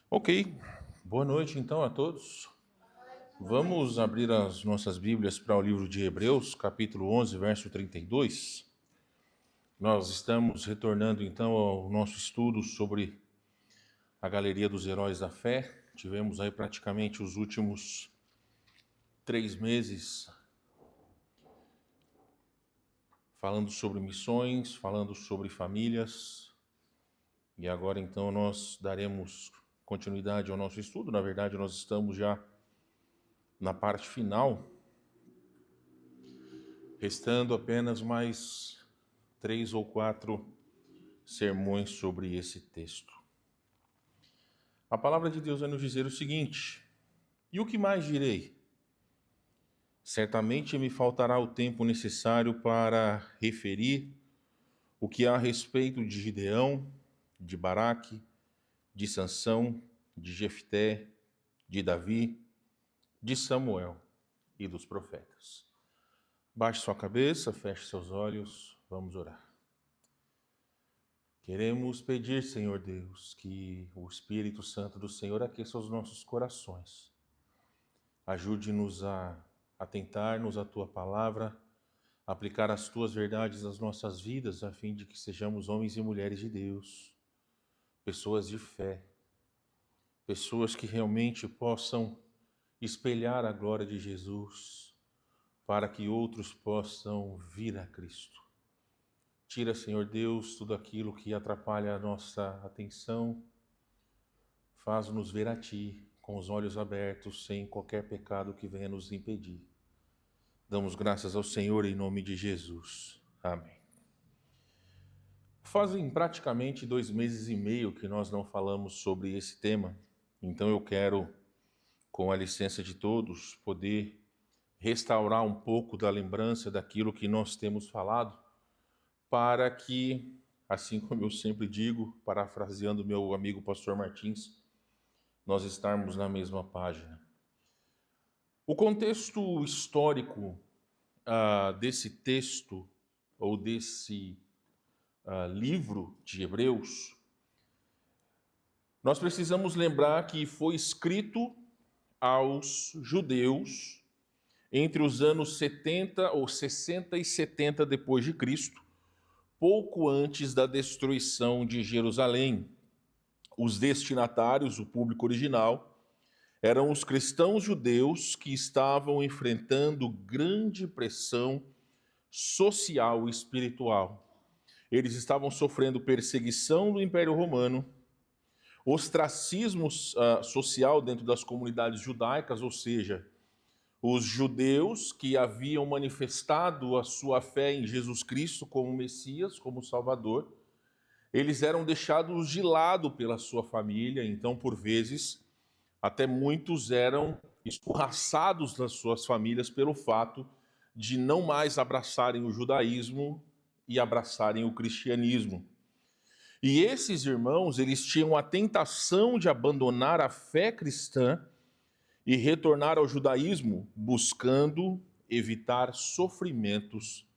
Ok, boa noite então a todos. Vamos abrir as nossas Bíblias para o livro de Hebreus, capítulo 11, verso 32. Nós estamos retornando então ao nosso estudo sobre a galeria dos heróis da fé. Tivemos aí praticamente os últimos 3 meses falando sobre missões, falando sobre famílias. E agora então nós daremos continuidade ao nosso estudo. Na verdade, nós estamos já na parte final, restando apenas mais 3 ou 4 sermões sobre esse texto. A palavra de Deus vai nos dizer o seguinte: e o que mais direi? Certamente me faltará o tempo necessário para referir o que há a respeito de Gideão, de Baraque, de Sansão, de Jefté, de Davi, de Samuel e dos profetas. Baixe sua cabeça, feche seus olhos, vamos orar. Queremos pedir, Senhor Deus, que o Espírito Santo do Senhor aqueça os nossos corações. Ajude-nos a atentar-nos à Tua palavra, aplicar as Tuas verdades às nossas vidas, a fim de que sejamos homens e mulheres de Deus, pessoas de fé, pessoas que realmente possam espelhar a glória de Jesus, para que outros possam vir a Cristo. Tira, Senhor Deus, tudo aquilo que atrapalha a nossa atenção. Faz-nos ver a Ti, com os olhos abertos, sem qualquer pecado que venha nos impedir. Damos graças ao Senhor em nome de Jesus. Amém. Fazem praticamente 2 meses e meio que nós não falamos sobre esse tema, então eu quero, com a licença de todos, poder restaurar um pouco da lembrança daquilo que nós temos falado, para que, assim como eu sempre digo, parafraseando meu amigo pastor Martins, nós estarmos na mesma página. O contexto histórico desse texto, ou desse livro de Hebreus, nós precisamos lembrar que foi escrito aos judeus entre os anos 70 ou 60 e 70 depois de Cristo, pouco antes da destruição de Jerusalém. Os destinatários, o público original, eram os cristãos judeus que estavam enfrentando grande pressão social e espiritual. Eles estavam sofrendo perseguição do Império Romano, ostracismo social dentro das comunidades judaicas, ou seja, os judeus que haviam manifestado a sua fé em Jesus Cristo como Messias, como Salvador, eles eram deixados de lado pela sua família, então, por vezes, até muitos eram escorraçados das suas famílias pelo fato de não mais abraçarem o judaísmo e abraçarem o cristianismo. E esses irmãos, eles tinham a tentação de abandonar a fé cristã e retornar ao judaísmo, buscando evitar sofrimentos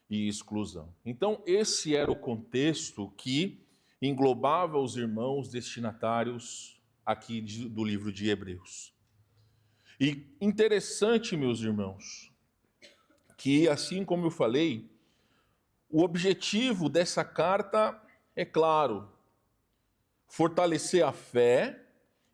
e exclusão. Então, esse era o contexto que englobava os irmãos destinatários aqui do livro de Hebreus. E interessante, meus irmãos, que assim como eu falei, o objetivo dessa carta é claro: fortalecer a fé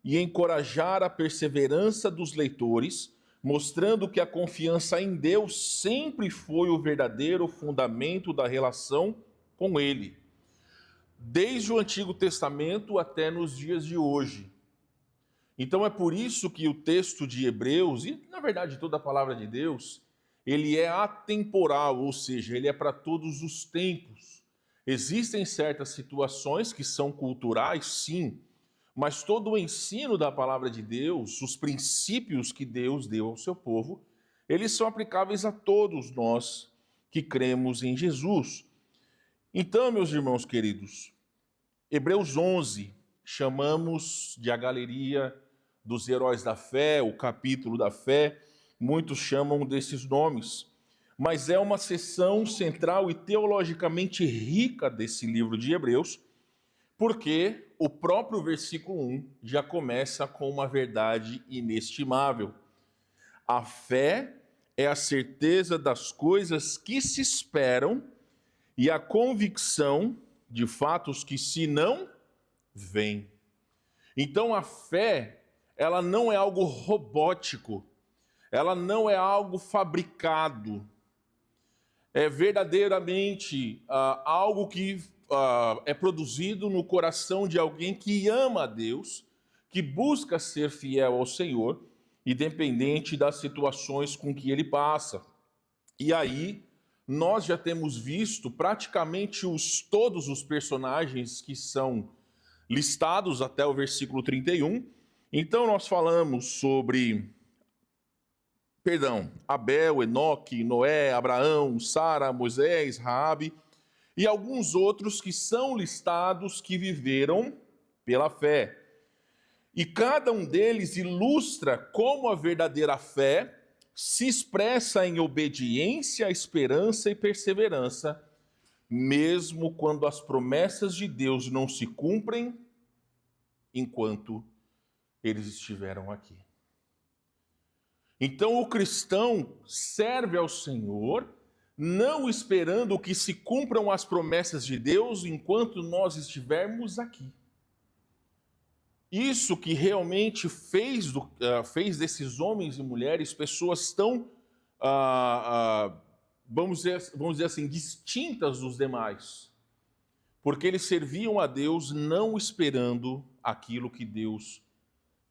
e encorajar a perseverança dos leitores, mostrando que a confiança em Deus sempre foi o verdadeiro fundamento da relação com Ele, desde o Antigo Testamento até nos dias de hoje. Então é por isso que o texto de Hebreus, e na verdade toda a palavra de Deus, ele é atemporal, ou seja, ele é para todos os tempos. Existem certas situações que são culturais, sim, mas todo o ensino da palavra de Deus, os princípios que Deus deu ao seu povo, eles são aplicáveis a todos nós que cremos em Jesus. Então, meus irmãos queridos, Hebreus 11, chamamos de a galeria dos heróis da fé, o capítulo da fé, muitos chamam desses nomes, mas é uma seção central e teologicamente rica desse livro de Hebreus, porque o próprio versículo 1 já começa com uma verdade inestimável. A fé é a certeza das coisas que se esperam e a convicção de fatos que se não veem. Então a fé, ela não é algo robótico, ela não é algo fabricado, é verdadeiramente algo que é produzido no coração de alguém que ama a Deus, que busca ser fiel ao Senhor, independente das situações com que ele passa. E aí, nós já temos visto praticamente todos os personagens que são listados até o versículo 31. Então, nós falamos sobre Abel, Enoque, Noé, Abraão, Sara, Moisés, Raabe e alguns outros que são listados que viveram pela fé. E cada um deles ilustra como a verdadeira fé se expressa em obediência, esperança e perseverança, mesmo quando as promessas de Deus não se cumprem enquanto eles estiveram aqui. Então o cristão serve ao Senhor, não esperando que se cumpram as promessas de Deus enquanto nós estivermos aqui. Isso que realmente fez desses homens e mulheres pessoas tão, vamos dizer assim, distintas dos demais. Porque eles serviam a Deus não esperando aquilo que Deus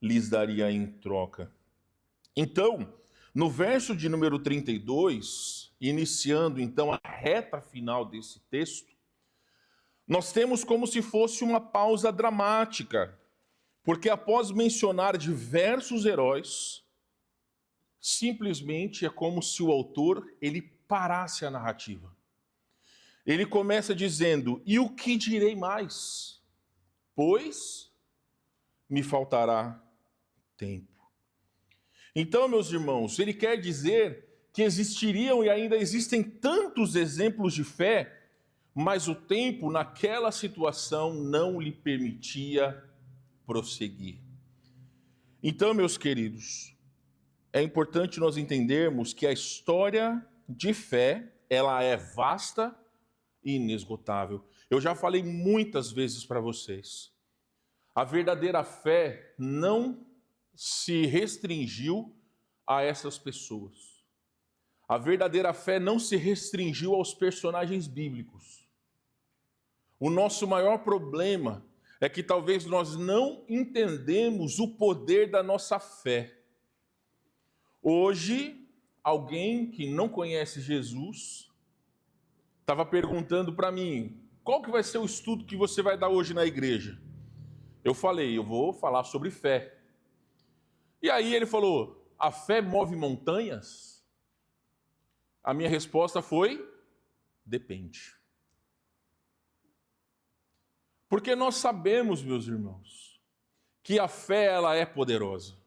lhes daria em troca. Então, no verso de número 32, iniciando então a reta final desse texto, nós temos como se fosse uma pausa dramática, porque após mencionar diversos heróis, simplesmente é como se o autor ele parasse a narrativa. Ele começa dizendo: "E o que direi mais? Pois me faltará tempo." Então, meus irmãos, ele quer dizer que existiriam e ainda existem tantos exemplos de fé, mas o tempo naquela situação não lhe permitia prosseguir. Então, meus queridos, é importante nós entendermos que a história de fé, ela é vasta e inesgotável. Eu já falei muitas vezes para vocês. A verdadeira fé não se restringiu a essas pessoas. A verdadeira fé não se restringiu aos personagens bíblicos. O nosso maior problema é que talvez nós não entendemos o poder da nossa fé. Hoje, alguém que não conhece Jesus estava perguntando para mim: qual que vai ser o estudo que você vai dar hoje na igreja? Eu falei: eu vou falar sobre fé. E aí ele falou: a fé move montanhas? A minha resposta foi: depende. Porque nós sabemos, meus irmãos, que a fé ela é poderosa.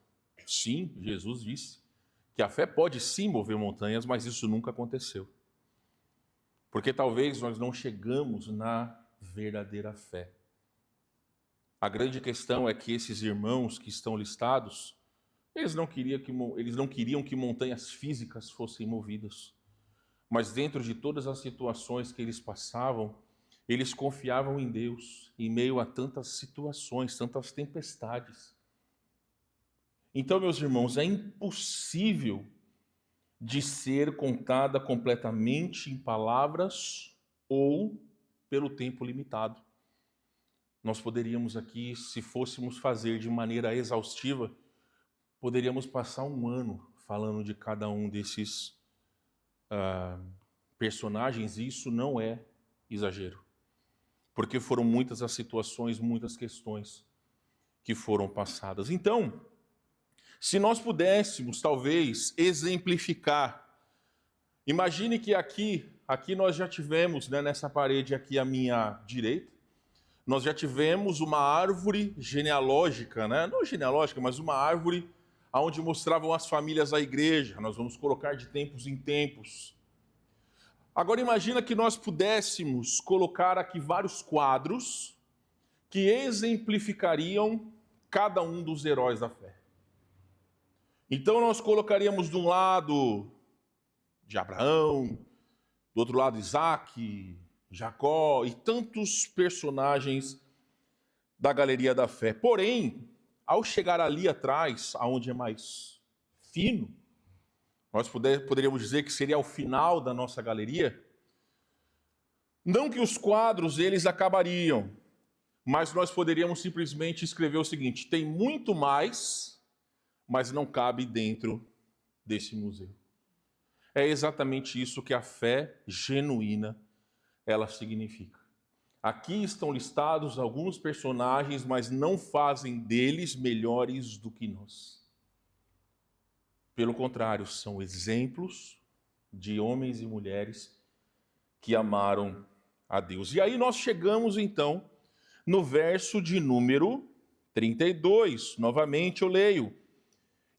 Sim, Jesus disse que a fé pode sim mover montanhas, mas isso nunca aconteceu. Porque talvez nós não chegamos na verdadeira fé. A grande questão é que esses irmãos que estão listados, eles não queriam que montanhas físicas fossem movidas. Mas dentro de todas as situações que eles passavam, eles confiavam em Deus, em meio a tantas situações, tantas tempestades. Então, meus irmãos, é impossível de ser contada completamente em palavras ou pelo tempo limitado. Nós poderíamos aqui, se fôssemos fazer de maneira exaustiva, poderíamos passar um ano falando de cada um desses personagens, e isso não é exagero. Porque foram muitas as situações, muitas questões que foram passadas. Então, se nós pudéssemos, talvez, exemplificar, imagine que aqui nós já tivemos, né, nessa parede aqui à minha direita, nós já tivemos uma árvore genealógica, né? Não genealógica, mas uma árvore onde mostravam as famílias da igreja. Nós vamos colocar de tempos em tempos. Agora imagina que nós pudéssemos colocar aqui vários quadros que exemplificariam cada um dos heróis da fé. Então nós colocaríamos de um lado de Abraão, do outro lado Isaac, Jacó e tantos personagens da galeria da fé. Porém, ao chegar ali atrás, aonde é mais fino, nós poderíamos dizer que seria o final da nossa galeria, não que os quadros eles acabariam, mas nós poderíamos simplesmente escrever o seguinte: tem muito mais, mas não cabe dentro desse museu. É exatamente isso que a fé genuína ela significa. Aqui estão listados alguns personagens, mas não fazem deles melhores do que nós. Pelo contrário, são exemplos de homens e mulheres que amaram a Deus. E aí nós chegamos então no verso de número 32. Novamente eu leio: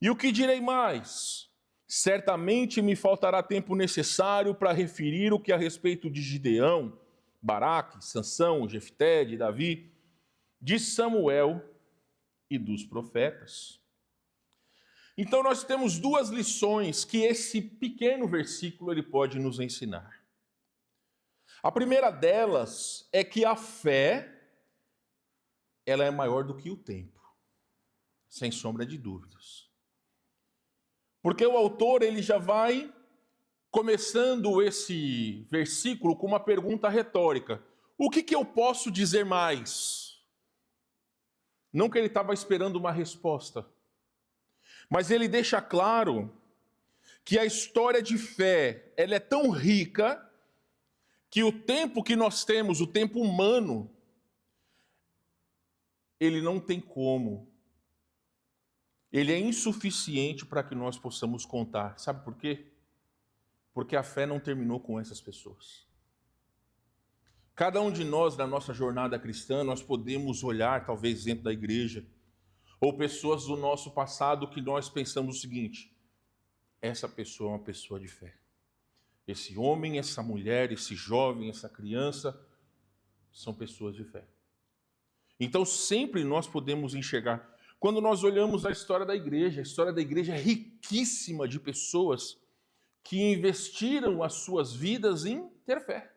e o que direi mais? Certamente me faltará tempo necessário para referir o que a respeito de Gideão, Baraque, Sansão, Jefté, de Davi, de Samuel e dos profetas. Então nós temos duas lições que esse pequeno versículo ele pode nos ensinar. A primeira delas é que a fé ela é maior do que o tempo, sem sombra de dúvidas. Porque o autor ele já vai começando esse versículo com uma pergunta retórica: o que eu posso dizer mais? Não que ele estava esperando uma resposta, mas ele deixa claro que a história de fé ela é tão rica que o tempo que nós temos, o tempo humano, ele não tem como. Ele é insuficiente para que nós possamos contar. Sabe por quê? Porque a fé não terminou com essas pessoas. Cada um de nós, na nossa jornada cristã, nós podemos olhar, talvez dentro da igreja, ou pessoas do nosso passado que nós pensamos o seguinte: essa pessoa é uma pessoa de fé. Esse homem, essa mulher, esse jovem, essa criança, são pessoas de fé. Então sempre nós podemos enxergar. Quando nós olhamos a história da igreja é riquíssima de pessoas que investiram as suas vidas em ter fé.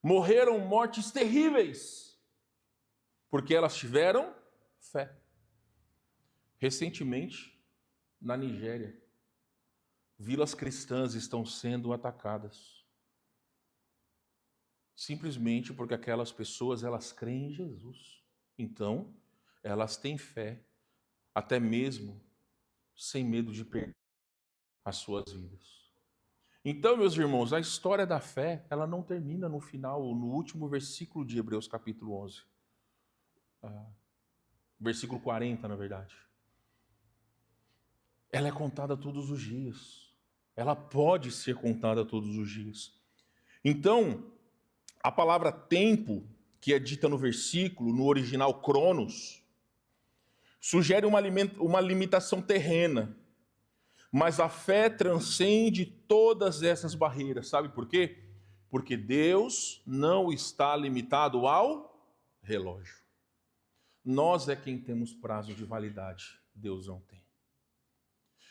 Morreram mortes terríveis, porque elas tiveram fé. Recentemente, na Nigéria, vilas cristãs estão sendo atacadas. Simplesmente porque aquelas pessoas, elas creem em Jesus. Então, elas têm fé, até mesmo sem medo de perder as suas vidas. Então, meus irmãos, a história da fé, ela não termina no final, no último versículo de Hebreus capítulo 11. Versículo 40, na verdade. Ela é contada todos os dias. Ela pode ser contada todos os dias. Então, a palavra tempo, que é dita no versículo, no original cronos, sugere uma limitação terrena. Mas a fé transcende todas essas barreiras. Sabe por quê? Porque Deus não está limitado ao relógio. Nós é quem temos prazo de validade, Deus não tem.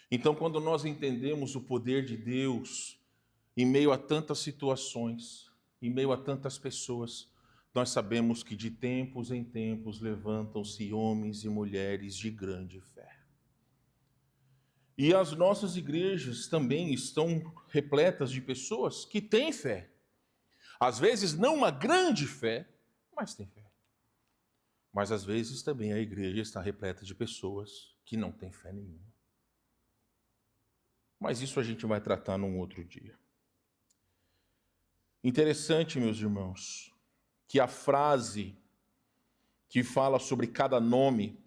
Então, quando nós entendemos o poder de Deus em meio a tantas situações, em meio a tantas pessoas, nós sabemos que de tempos em tempos levantam-se homens e mulheres de grande fé. E as nossas igrejas também estão repletas de pessoas que têm fé. Às vezes não uma grande fé, mas têm fé. Mas às vezes também a igreja está repleta de pessoas que não têm fé nenhuma. Mas isso a gente vai tratar num outro dia. Interessante, meus irmãos, que a frase que fala sobre cada nome,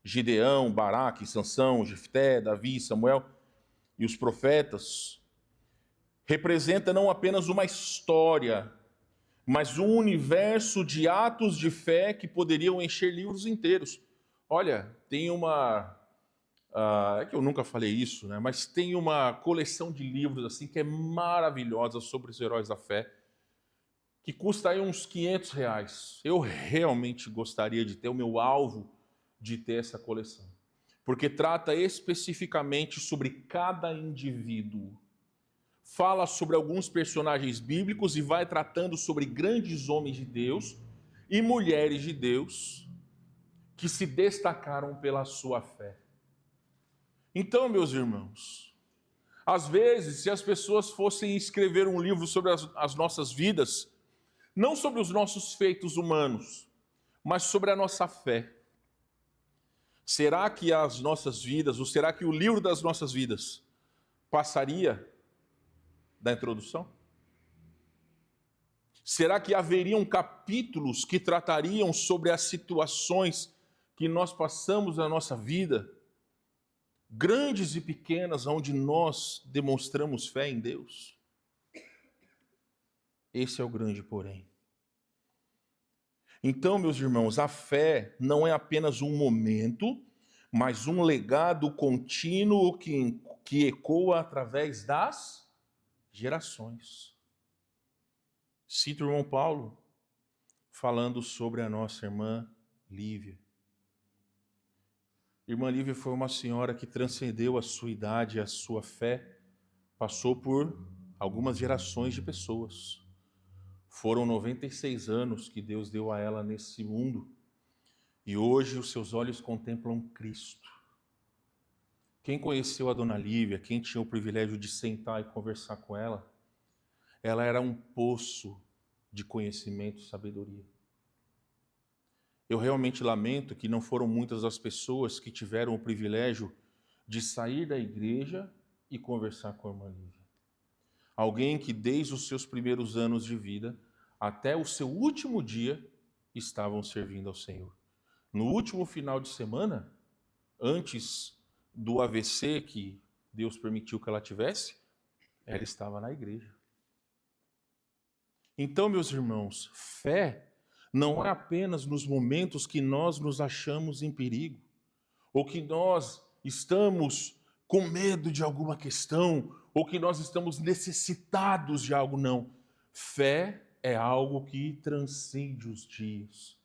Gideão, Baraque, Sansão, Jefté, Davi, Samuel e os profetas, representa não apenas uma história, mas um universo de atos de fé que poderiam encher livros inteiros. Olha, tem é que eu nunca falei isso, né? Mas tem uma coleção de livros assim que é maravilhosa sobre os heróis da fé. que custa aí uns R$ 500. Eu realmente gostaria de ter o meu alvo de ter essa coleção, porque trata especificamente sobre cada indivíduo. Fala sobre alguns personagens bíblicos e vai tratando sobre grandes homens de Deus e mulheres de Deus que se destacaram pela sua fé. Então, meus irmãos, às vezes, se as pessoas fossem escrever um livro sobre as nossas vidas, não sobre os nossos feitos humanos, mas sobre a nossa fé, será que as nossas vidas, ou será que o livro das nossas vidas passaria da introdução? Será que haveriam capítulos que tratariam sobre as situações que nós passamos na nossa vida, grandes e pequenas, onde nós demonstramos fé em Deus? Esse é o grande porém. Então, meus irmãos, a fé não é apenas um momento, mas um legado contínuo que ecoa através das gerações. Cito o irmão Paulo falando sobre a nossa irmã Lívia. Irmã Lívia foi uma senhora que transcendeu a sua idade e a sua fé, passou por algumas gerações de pessoas. Foram 96 anos que Deus deu a ela nesse mundo, e hoje os seus olhos contemplam Cristo. Quem conheceu a dona Lívia, quem tinha o privilégio de sentar e conversar com ela, ela era um poço de conhecimento e sabedoria. Eu realmente lamento que não foram muitas as pessoas que tiveram o privilégio de sair da igreja e conversar com a irmã Lívia. Alguém que desde os seus primeiros anos de vida até o seu último dia estavam servindo ao Senhor. No último final de semana, antes do AVC que Deus permitiu que ela tivesse, ela estava na igreja. Então, meus irmãos, fé não é apenas nos momentos que nós nos achamos em perigo, ou que nós estamos com medo de alguma questão, ou que nós estamos necessitados de algo, não. Fé é algo que transcende os dias,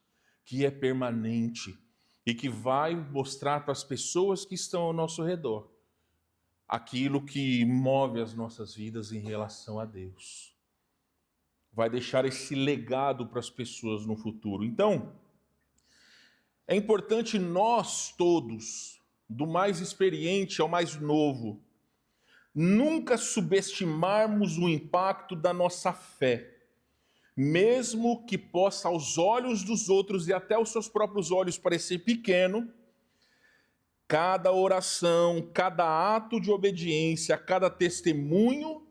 que é permanente e que vai mostrar para as pessoas que estão ao nosso redor aquilo que move as nossas vidas em relação a Deus. Vai deixar esse legado para as pessoas no futuro. Então, é importante nós todos, do mais experiente ao mais novo, nunca subestimarmos o impacto da nossa fé, mesmo que possa aos olhos dos outros e até aos seus próprios olhos parecer pequeno. Cada oração, cada ato de obediência, cada testemunho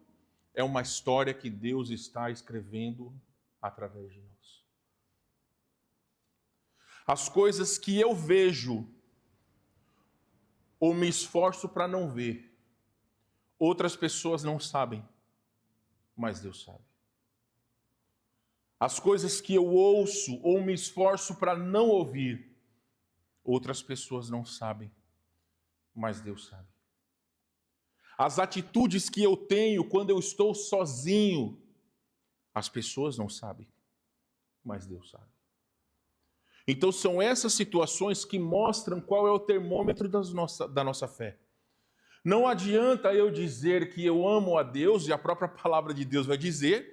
é uma história que Deus está escrevendo através de nós. As coisas que eu vejo ou me esforço para não ver, outras pessoas não sabem, mas Deus sabe. As coisas que eu ouço ou me esforço para não ouvir, outras pessoas não sabem, mas Deus sabe. As atitudes que eu tenho quando eu estou sozinho, as pessoas não sabem, mas Deus sabe. Então são essas situações que mostram qual é o termômetro da nossa fé. Não adianta eu dizer que eu amo a Deus, e a própria palavra de Deus vai dizer,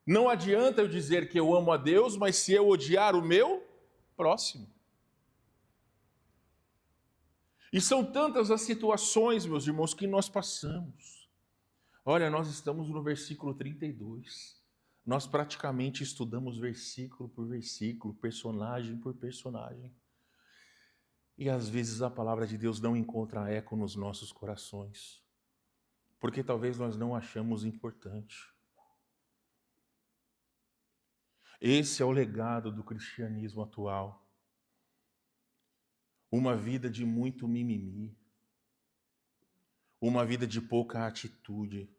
não adianta eu dizer que eu amo a Deus, mas se eu odiar o meu próximo. E são tantas as situações, meus irmãos, que nós passamos. Olha, nós estamos no versículo 32. Nós praticamente estudamos versículo por versículo, personagem por personagem. E às vezes a palavra de Deus não encontra eco nos nossos corações, porque talvez nós não achamos importante. Esse é o legado do cristianismo atual. Uma vida de muito mimimi, uma vida de pouca atitude,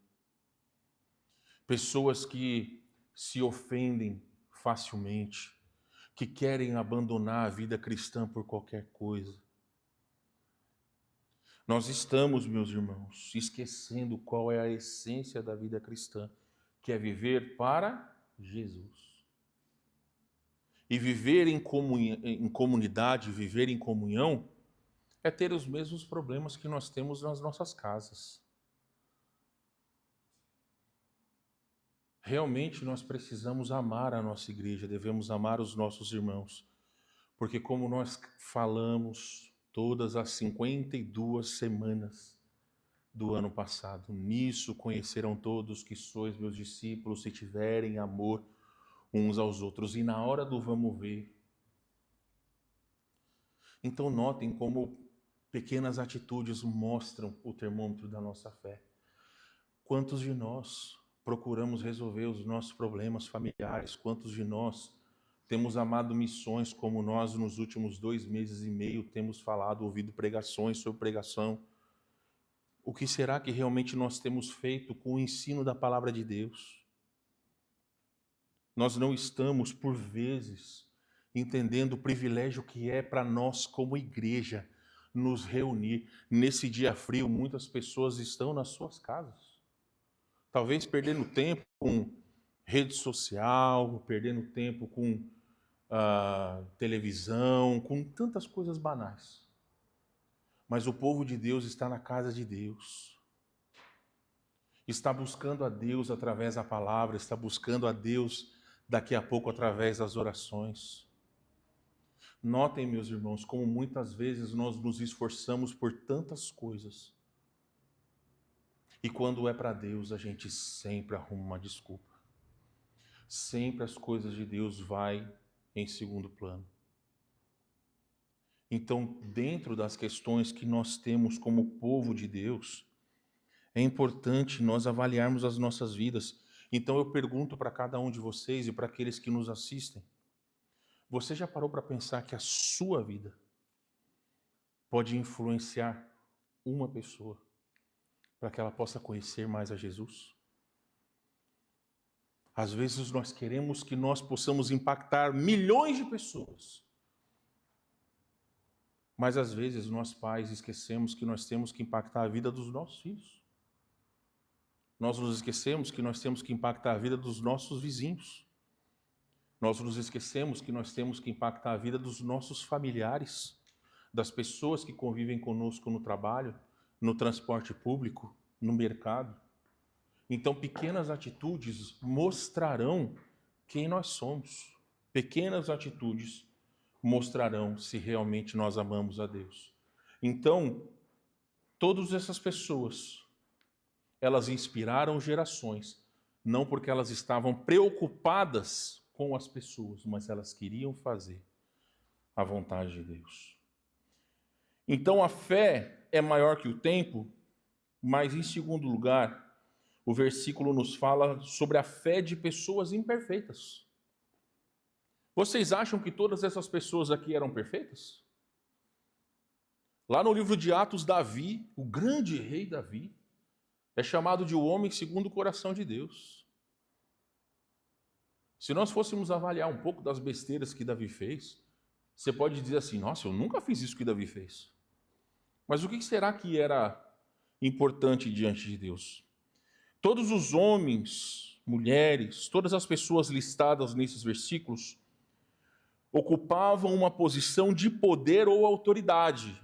pessoas que se ofendem facilmente, que querem abandonar a vida cristã por qualquer coisa. Nós estamos, meus irmãos, esquecendo qual é a essência da vida cristã, que é viver para Jesus. E viver em comunidade, viver em comunhão, é ter os mesmos problemas que nós temos nas nossas casas. Realmente nós precisamos amar a nossa igreja, devemos amar os nossos irmãos, porque como nós falamos todas as 52 semanas do ano passado, nisso conhecerão todos que sois meus discípulos, se tiverem amor uns aos outros. E na hora do vamos ver, então notem como pequenas atitudes mostram o termômetro da nossa fé. Quantos de nós procuramos resolver os nossos problemas familiares? Quantos de nós temos amado missões como nós nos últimos 2 meses e meio temos falado, ouvido pregações sobre pregação? O que será que realmente nós temos feito com o ensino da palavra de Deus? Nós não estamos, por vezes, entendendo o privilégio que é para nós como igreja nos reunir. Nesse dia frio, muitas pessoas estão nas suas casas. Talvez perdendo tempo com rede social, perdendo tempo com televisão, com tantas coisas banais. Mas o povo de Deus está na casa de Deus. Está buscando a Deus através da palavra, está buscando a Deus daqui a pouco através das orações. Notem, meus irmãos, como muitas vezes nós nos esforçamos por tantas coisas. E quando é para Deus, a gente sempre arruma uma desculpa. Sempre as coisas de Deus vai em segundo plano. Então, dentro das questões que nós temos como povo de Deus, é importante nós avaliarmos as nossas vidas. Então eu pergunto para cada um de vocês e para aqueles que nos assistem, você já parou para pensar que a sua vida pode influenciar uma pessoa para que ela possa conhecer mais a Jesus? Às vezes nós queremos que nós possamos impactar milhões de pessoas, mas às vezes nós pais esquecemos que nós temos que impactar a vida dos nossos filhos. Nós nos esquecemos que nós temos que impactar a vida dos nossos vizinhos. Nós nos esquecemos que nós temos que impactar a vida dos nossos familiares, das pessoas que convivem conosco no trabalho, no transporte público, no mercado. Então, pequenas atitudes mostrarão quem nós somos. Pequenas atitudes mostrarão se realmente nós amamos a Deus. Então, todas essas pessoas, elas inspiraram gerações, não porque elas estavam preocupadas com as pessoas, mas elas queriam fazer a vontade de Deus. Então a fé é maior que o tempo, mas em segundo lugar, o versículo nos fala sobre a fé de pessoas imperfeitas. Vocês acham que todas essas pessoas aqui eram perfeitas? Lá no livro de Atos, Davi, o grande rei Davi, é chamado de o homem segundo o coração de Deus. Se nós fôssemos avaliar um pouco das besteiras que Davi fez, você pode dizer assim, nossa, eu nunca fiz isso que Davi fez. Mas o que será que era importante diante de Deus? Todos os homens, mulheres, todas as pessoas listadas nesses versículos ocupavam uma posição de poder ou autoridade,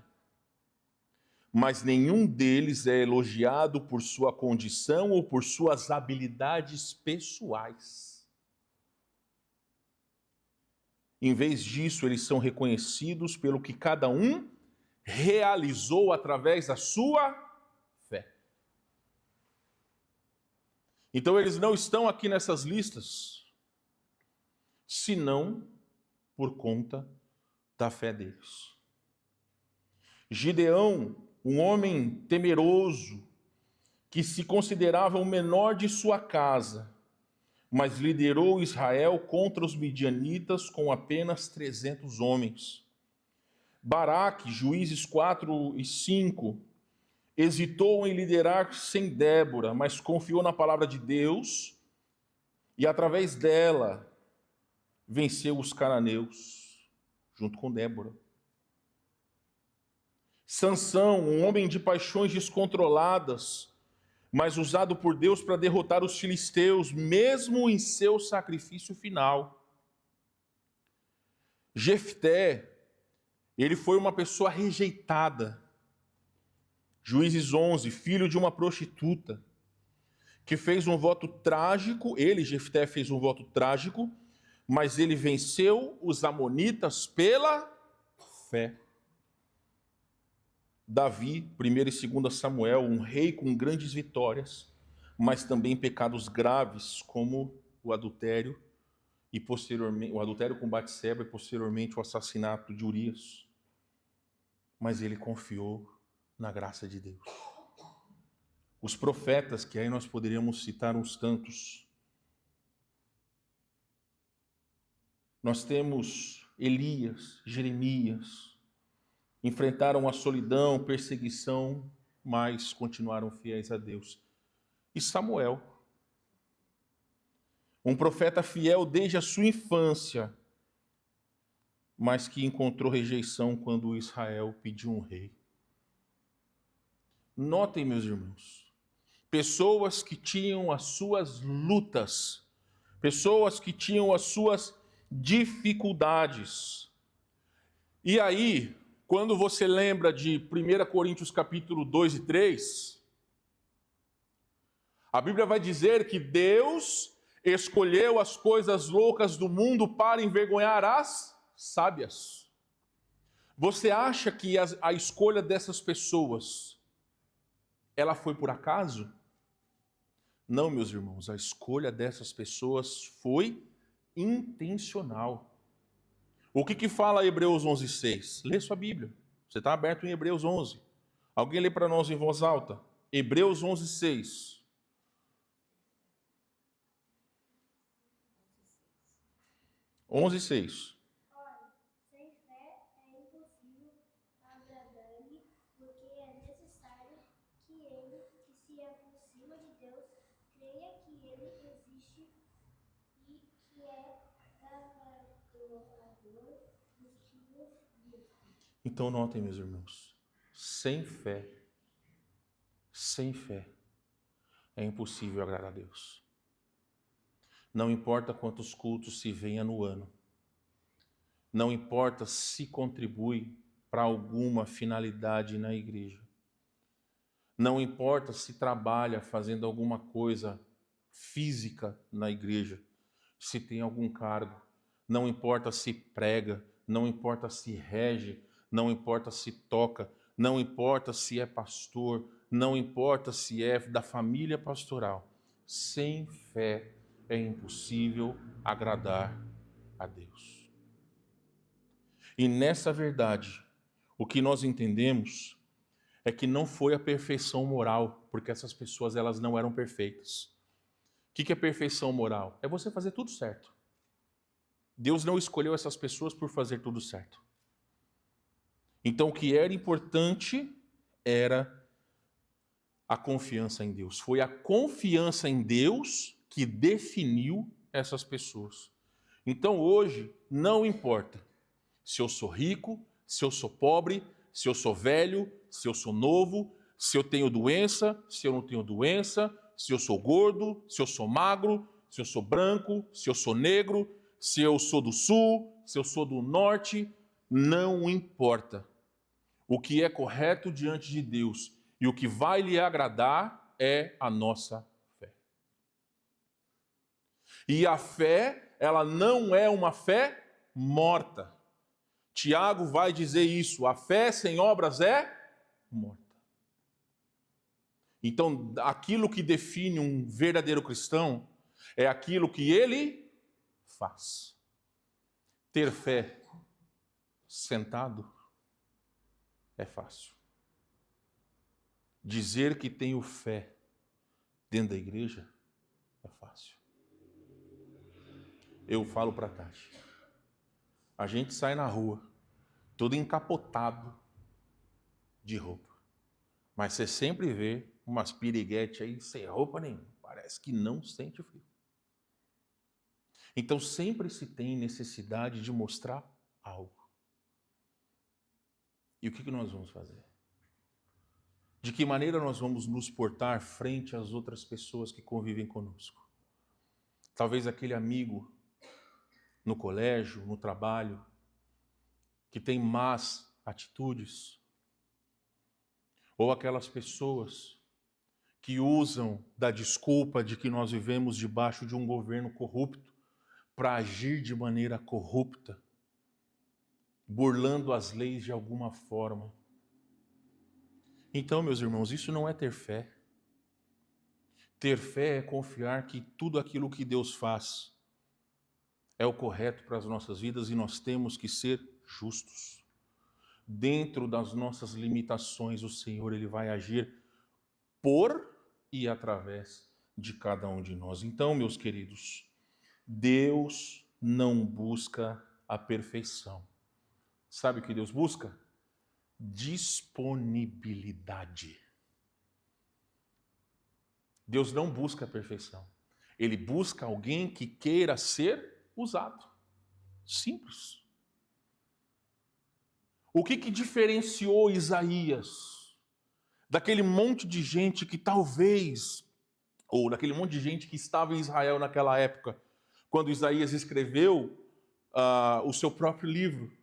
mas nenhum deles é elogiado por sua condição ou por suas habilidades pessoais. Em vez disso, eles são reconhecidos pelo que cada um realizou através da sua fé. Então, eles não estão aqui nessas listas, senão por conta da fé deles. Gideão, um homem temeroso, que se considerava o menor de sua casa, mas liderou Israel contra os midianitas com apenas 300 homens. Baraque, Juízes 4 e 5, hesitou em liderar sem Débora, mas confiou na palavra de Deus e através dela venceu os cananeus, junto com Débora. Sansão, um homem de paixões descontroladas, mas usado por Deus para derrotar os filisteus, mesmo em seu sacrifício final. Jefté, ele foi uma pessoa rejeitada. Juízes 11, filho de uma prostituta, que fez um voto trágico. Ele, Jefté, fez um voto trágico, mas ele venceu os amonitas pela fé. Davi, 1 e 2 Samuel, um rei com grandes vitórias, mas também pecados graves, como o adultério e posteriormente o adultério com Batseba e posteriormente o assassinato de Urias. Mas ele confiou na graça de Deus. Os profetas, que aí nós poderíamos citar uns tantos. Nós temos Elias, Jeremias, enfrentaram a solidão, perseguição, mas continuaram fiéis a Deus. E Samuel, um profeta fiel desde a sua infância, mas que encontrou rejeição quando Israel pediu um rei. Notem, meus irmãos, pessoas que tinham as suas lutas, pessoas que tinham as suas dificuldades. E aí, quando você lembra de 1 Coríntios capítulo 2 e 3, a Bíblia vai dizer que Deus escolheu as coisas loucas do mundo para envergonhar as sábias. Você acha que a escolha dessas pessoas, ela foi por acaso? Não, meus irmãos, a escolha dessas pessoas foi intencional. O que fala Hebreus 11:6? Lê sua Bíblia. Você está aberto em Hebreus 11. Alguém lê para nós em voz alta. Hebreus 11:6. 11:6. Ora, sem fé é impossível agradar-lhe, porque é necessário que ele, que se aproxima de Deus, creia que ele existe e que é galardoador dos que o buscam. Então notem, meus irmãos, sem fé é impossível agradar a Deus. Não importa quantos cultos se venha no ano, não importa se contribui para alguma finalidade na igreja, não importa se trabalha fazendo alguma coisa física na igreja, se tem algum cargo, não importa se prega, não importa se rege, não importa se toca, não importa se é pastor, não importa se é da família pastoral, sem fé é impossível agradar a Deus. E nessa verdade, o que nós entendemos é que não foi a perfeição moral, porque essas pessoas elas não eram perfeitas. O que é perfeição moral? É você fazer tudo certo. Deus não escolheu essas pessoas por fazer tudo certo. Então, o que era importante era a confiança em Deus. Foi a confiança em Deus que definiu essas pessoas. Então, hoje, não importa se eu sou rico, se eu sou pobre, se eu sou velho, se eu sou novo, se eu tenho doença, se eu não tenho doença, se eu sou gordo, se eu sou magro, se eu sou branco, se eu sou negro, se eu sou do sul, se eu sou do norte, não importa. O que é correto diante de Deus e o que vai lhe agradar é a nossa fé. E a fé, ela não é uma fé morta. Tiago vai dizer isso, a fé sem obras é morta. Então, aquilo que define um verdadeiro cristão é aquilo que ele faz. Ter fé sentado é fácil. Dizer que tenho fé dentro da igreja é fácil. Eu falo para a Tati. A gente sai na rua, todo encapotado de roupa. Mas você sempre vê umas piriguetes aí sem roupa nenhuma. Parece que não sente frio. Então sempre se tem necessidade de mostrar algo. E o que nós vamos fazer? De que maneira nós vamos nos portar frente às outras pessoas que convivem conosco? Talvez aquele amigo no colégio, no trabalho, que tem más atitudes, ou aquelas pessoas que usam da desculpa de que nós vivemos debaixo de um governo corrupto para agir de maneira corrupta, burlando as leis de alguma forma. Então, meus irmãos, isso não é ter fé. Ter fé é confiar que tudo aquilo que Deus faz é o correto para as nossas vidas e nós temos que ser justos. Dentro das nossas limitações, o Senhor ele vai agir por e através de cada um de nós. Então, meus queridos, Deus não busca a perfeição. Sabe o que Deus busca? Disponibilidade. Deus não busca a perfeição. Ele busca alguém que queira ser usado. Simples. O que diferenciou Isaías daquele monte de gente que talvez, ou daquele monte de gente que estava em Israel naquela época, quando Isaías escreveu o seu próprio livro?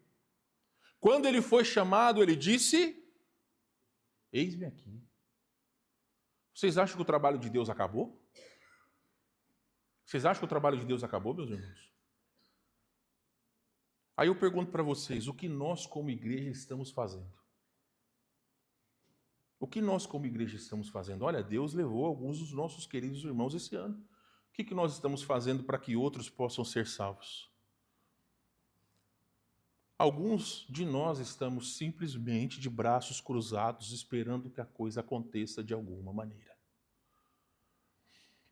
Quando ele foi chamado, ele disse: eis-me aqui. Vocês acham que o trabalho de Deus acabou? Vocês acham que o trabalho de Deus acabou, meus irmãos? Aí eu pergunto para vocês, o que nós como igreja estamos fazendo? O que nós como igreja estamos fazendo? Olha, Deus levou alguns dos nossos queridos irmãos esse ano. O que nós estamos fazendo para que outros possam ser salvos? Alguns de nós estamos simplesmente de braços cruzados, esperando que a coisa aconteça de alguma maneira.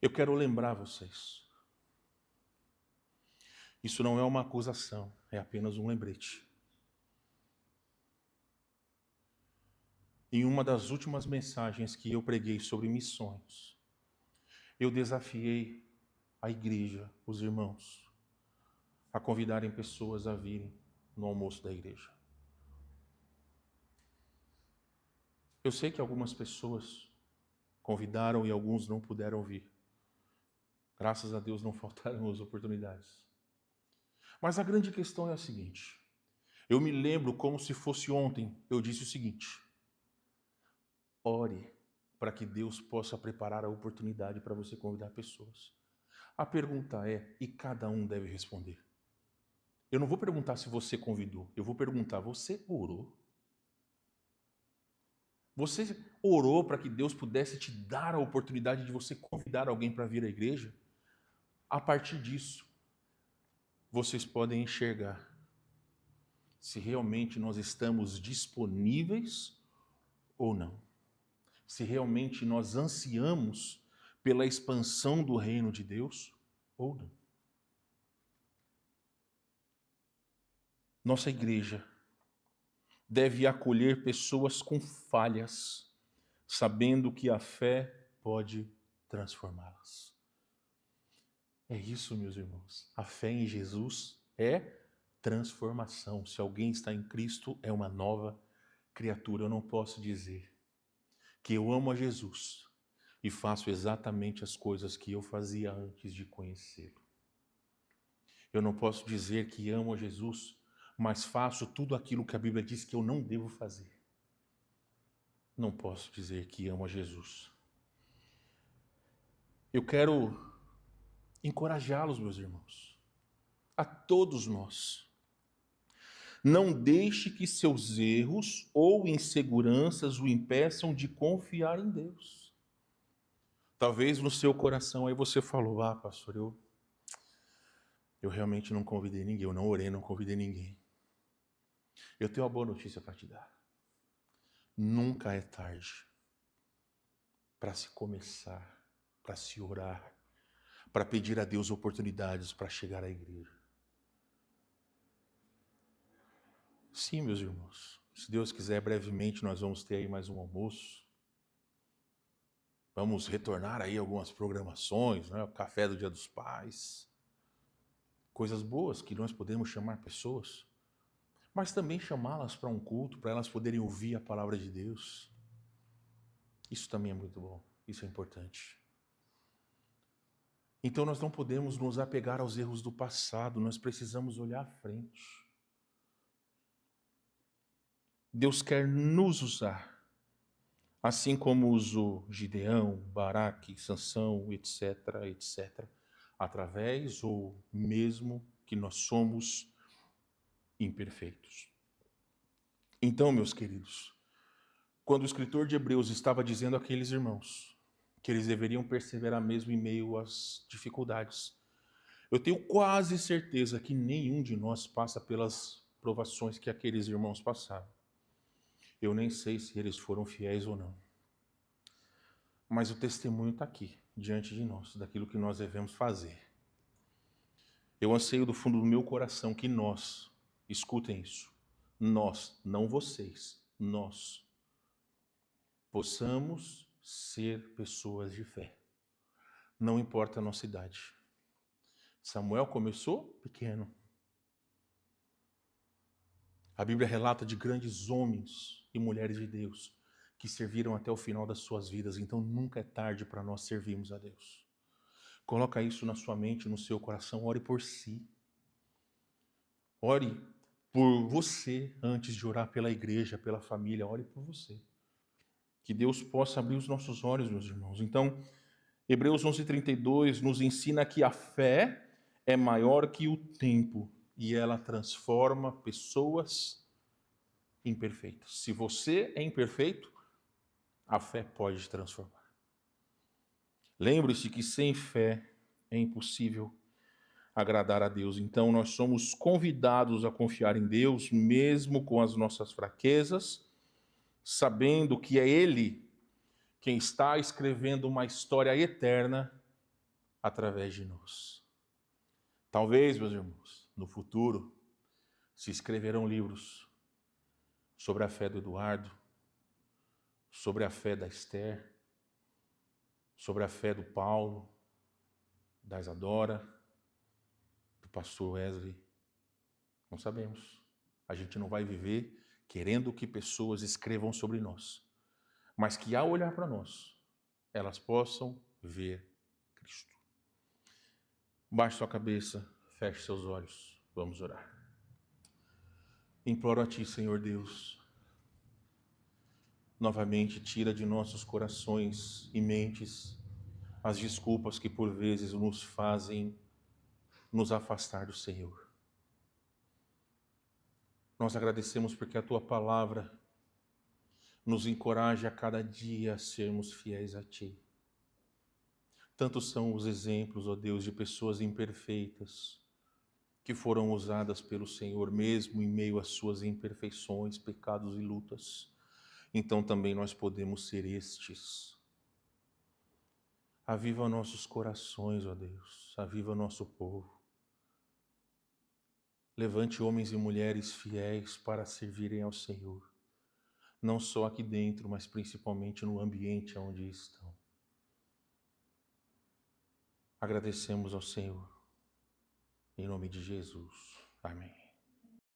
Eu quero lembrar vocês, isso não é uma acusação, é apenas um lembrete. Em uma das últimas mensagens que eu preguei sobre missões, eu desafiei a igreja, os irmãos, a convidarem pessoas a virem no almoço da igreja. Eu sei que algumas pessoas convidaram e alguns não puderam vir. Graças a Deus não faltaram as oportunidades. Mas a grande questão é a seguinte. Eu me lembro como se fosse ontem, eu disse o seguinte: ore para que Deus possa preparar a oportunidade para você convidar pessoas. A pergunta é, e cada um deve responder. Eu não vou perguntar se você convidou, eu vou perguntar, você orou? Você orou para que Deus pudesse te dar a oportunidade de você convidar alguém para vir à igreja? A partir disso, vocês podem enxergar se realmente nós estamos disponíveis ou não. Se realmente nós ansiamos pela expansão do reino de Deus ou não. Nossa igreja deve acolher pessoas com falhas, sabendo que a fé pode transformá-las. É isso, meus irmãos. A fé em Jesus é transformação. Se alguém está em Cristo, é uma nova criatura. Eu não posso dizer que eu amo a Jesus e faço exatamente as coisas que eu fazia antes de conhecê-lo. Eu não posso dizer que amo a Jesus, mas faço tudo aquilo que a Bíblia diz que eu não devo fazer. Não posso dizer que amo a Jesus. Eu quero encorajá-los, meus irmãos, a todos nós. Não deixe que seus erros ou inseguranças o impeçam de confiar em Deus. Talvez no seu coração aí você falou, pastor, eu realmente não convidei ninguém, eu não orei, não convidei ninguém. Eu tenho uma boa notícia para te dar. Nunca é tarde para se começar, para se orar, para pedir a Deus oportunidades para chegar à igreja. Sim, meus irmãos, se Deus quiser, brevemente nós vamos ter aí mais um almoço. Vamos retornar aí algumas programações, né? O café do Dia dos Pais. Coisas boas que nós podemos chamar pessoas, mas também chamá-las para um culto, para elas poderem ouvir a palavra de Deus. Isso também é muito bom, isso é importante. Então nós não podemos nos apegar aos erros do passado, nós precisamos olhar à frente. Deus quer nos usar, assim como usou Gideão, Baraque, Sansão, etc., etc., através ou mesmo que nós somos imperfeitos. Então, meus queridos, quando o escritor de Hebreus estava dizendo àqueles irmãos que eles deveriam perseverar mesmo em meio às dificuldades, eu tenho quase certeza que nenhum de nós passa pelas provações que aqueles irmãos passaram. Eu nem sei se eles foram fiéis ou não. Mas o testemunho está aqui, diante de nós, daquilo que nós devemos fazer. Eu anseio do fundo do meu coração que nós, escutem isso, nós, não vocês, nós, possamos ser pessoas de fé. Não importa a nossa idade. Samuel começou pequeno. A Bíblia relata de grandes homens e mulheres de Deus que serviram até o final das suas vidas. Então nunca é tarde para nós servirmos a Deus. Coloca isso na sua mente, no seu coração. Ore por si. Ore por você antes de orar pela igreja, pela família. Ore por você. Que Deus possa abrir os nossos olhos, meus irmãos. Então, Hebreus 11:32 nos ensina que a fé é maior que o tempo e ela transforma pessoas imperfeitas. Se você é imperfeito, a fé pode te transformar. Lembre-se que sem fé é impossível agradar a Deus. Então nós somos convidados a confiar em Deus, mesmo com as nossas fraquezas, sabendo que é Ele quem está escrevendo uma história eterna através de nós. Talvez, meus irmãos, no futuro se escreverão livros sobre a fé do Eduardo, sobre a fé da Esther, sobre a fé do Paulo, da Isadora, do pastor Wesley. Não sabemos. A gente não vai viver querendo que pessoas escrevam sobre nós, mas que ao olhar para nós, elas possam ver Cristo. Baixe sua cabeça, feche seus olhos, vamos orar. Imploro a Ti, Senhor Deus, novamente tira de nossos corações e mentes as desculpas que por vezes nos fazem nos afastar do Senhor. Nós agradecemos porque a Tua palavra nos encoraja a cada dia a sermos fiéis a Ti. Tantos são os exemplos, ó Deus, de pessoas imperfeitas que foram usadas pelo Senhor mesmo em meio às suas imperfeições, pecados e lutas. Então também nós podemos ser estes. Aviva nossos corações, ó Deus, aviva nosso povo. Levante homens e mulheres fiéis para servirem ao Senhor, não só aqui dentro, mas principalmente no ambiente onde estão. Agradecemos ao Senhor, em nome de Jesus. Amém.